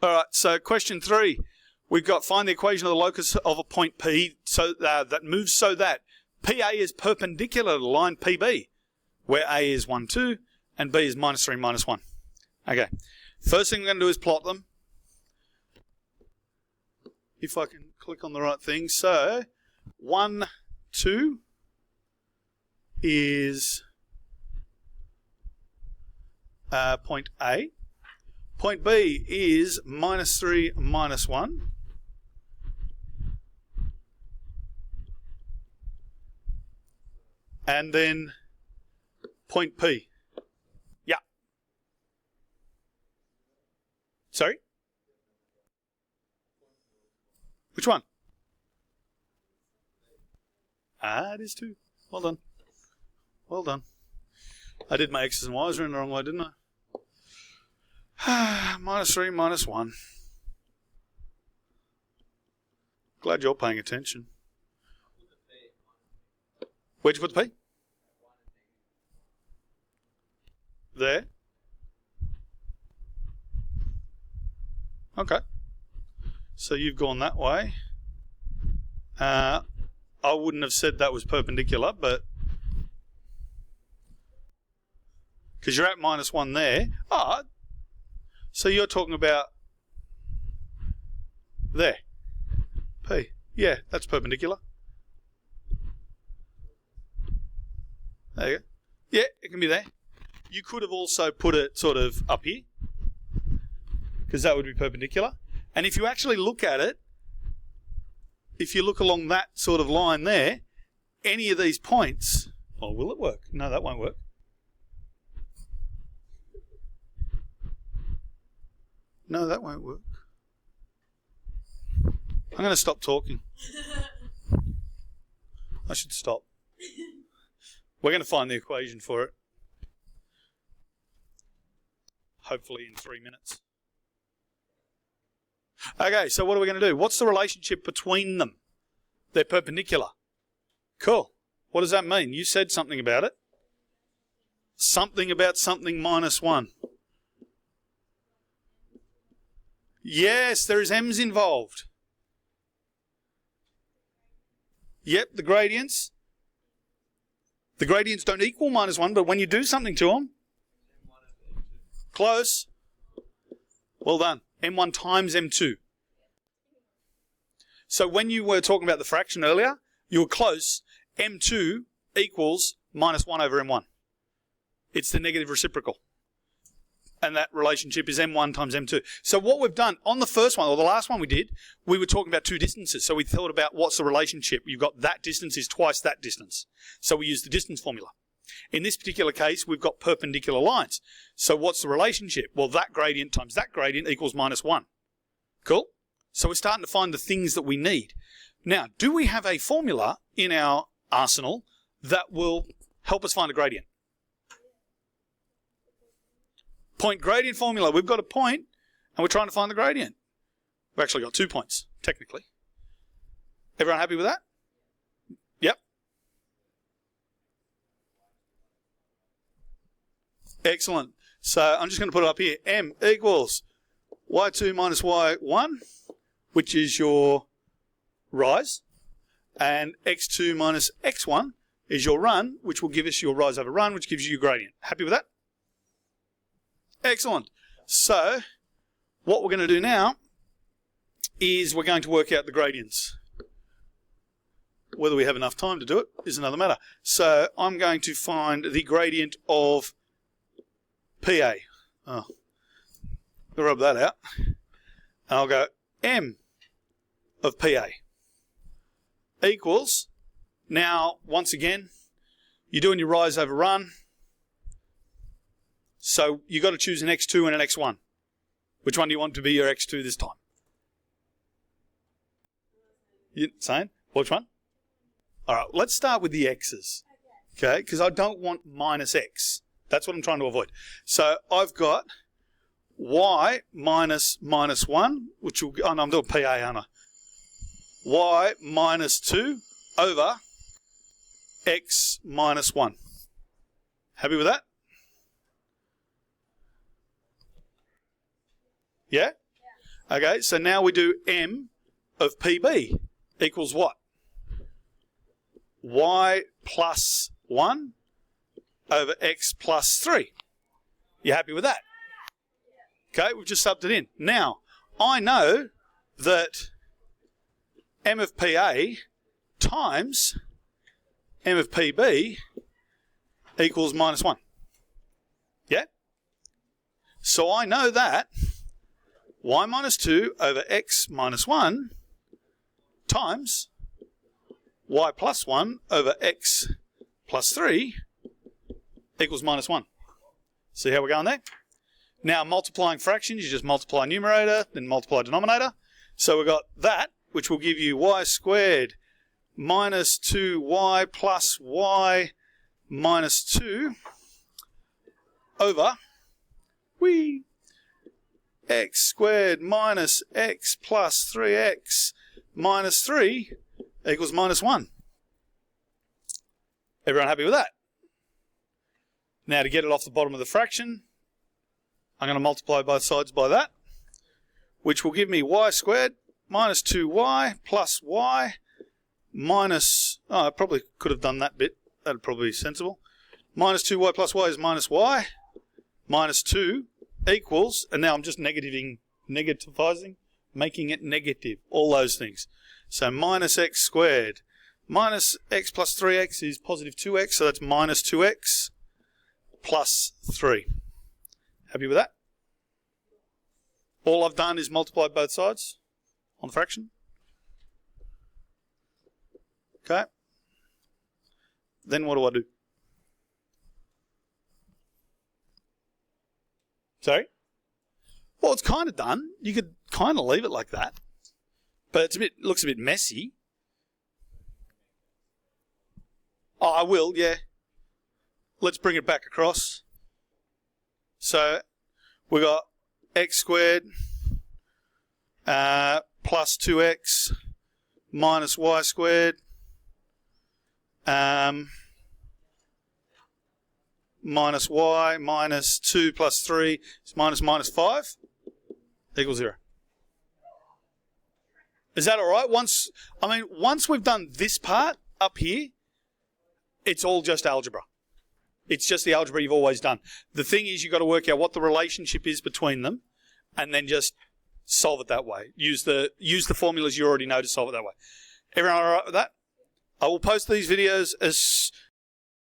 All right, so question 3. We've got find the equation of the locus of a point P so that moves so that PA is perpendicular to the line PB, where A is 1, 2, and B is minus 3, minus 1. Okay, first thing we're going to do is plot them. If I can click on the right thing. So, 1, 2 is point A. Point B is minus 3, minus 1. And then point P. Yeah. Sorry? Which one? It is 2. Well done. Well done. I did my X's and Y's in the wrong way, didn't I? Minus 3, minus 1. Glad you're paying attention. Where'd you put the P? There. Okay. So you've gone that way. I wouldn't have said that was perpendicular, but because you're at minus 1 there. So you're talking about there. P. Yeah, that's perpendicular. There you go. Yeah, it can be there. You could have also put it sort of up here, because that would be perpendicular. And if you actually look at it, if you look along that sort of line there, any of these points, well, will it work? No, that won't work. No, that won't work. I'm going to stop talking. I should stop. We're going to find the equation for it. Hopefully in 3 minutes. Okay, so what are we going to do? What's the relationship between them? They're perpendicular. Cool. What does that mean? You said something about it. Something about something minus 1. Yes, there is m's involved. Yep, the gradients. The gradients don't equal minus 1, but when you do something to them, close. Well done. M1 times M2. So when you were talking about the fraction earlier, you were close. M2 equals minus 1 over M1. It's the negative reciprocal. And that relationship is M1 times M2. So what we've done on the first one, or the last one we did, we were talking about two distances. So we thought about what's the relationship. You've got that distance is twice that distance. So we used the distance formula. In this particular case, we've got perpendicular lines. So what's the relationship? Well, that gradient times that gradient equals minus 1. Cool? So we're starting to find the things that we need. Now, do we have a formula in our arsenal that will help us find a gradient? Point gradient formula. We've got a point and we're trying to find the gradient. We've actually got 2 points, technically. Everyone happy with that? Yep. Excellent. So I'm just going to put it up here. M equals y2 minus y1, which is your rise, and x2 minus x1 is your run, which will give us your rise over run, which gives you your gradient. Happy with that? Excellent. So what we're going to do now is we're going to work out the gradients. Whether we have enough time to do it is another matter. So I'm going to find the gradient of PA. Oh, I'll rub that out. And I'll go M of PA equals, now once again, you're doing your rise over run. So you've got to choose an x2 and an x1. Which one do you want to be your x2 this time? You saying? Which one? All right, let's start with the x's. Okay, because I don't want minus x. That's what I'm trying to avoid. So I've got y minus minus 1, which will, oh no, I'm doing PA, aren't I? Y minus 2 over x minus 1. Happy with that? Yeah? Okay, so now we do m of PB equals what? Y plus 1 over x plus 3. You happy with that? Okay, we've just subbed it in. Now, I know that m of PA times m of PB equals minus 1. Yeah? So I know that y minus 2 over x minus 1 times y plus 1 over x plus 3 equals minus 1. See how we're going there? Now, multiplying fractions, you just multiply numerator, then multiply denominator. So we've got that, which will give you y squared minus 2y plus y minus 2 over x squared minus x plus 3x minus 3 equals minus 1. Everyone happy with that? Now, to get it off the bottom of the fraction, I'm going to multiply both sides by that, which will give me y squared minus 2y plus y minus, I probably could have done that bit, that would probably be sensible. Minus 2y plus y is minus y, minus 2 equals, and now I'm just negativizing, making it negative, all those things. So minus x squared minus x plus 3x is positive 2x, so that's minus 2x plus 3. Happy with that? All I've done is multiply both sides on the fraction. Okay. Then what do? Sorry? Well, it's kind of done. You could kind of leave it like that. But it's looks a bit messy. Oh, I will, yeah. Let's bring it back across. So we got x squared plus 2x minus y squared minus y minus 2 plus 3 is minus 5 equals 0. Is that all right? Once we've done this part up here, it's all just algebra. It's just the algebra you've always done. The thing is, you've got to work out what the relationship is between them, and then just solve it that way. Use the formulas you already know to solve it that way. Everyone all right with that? I will post these videos as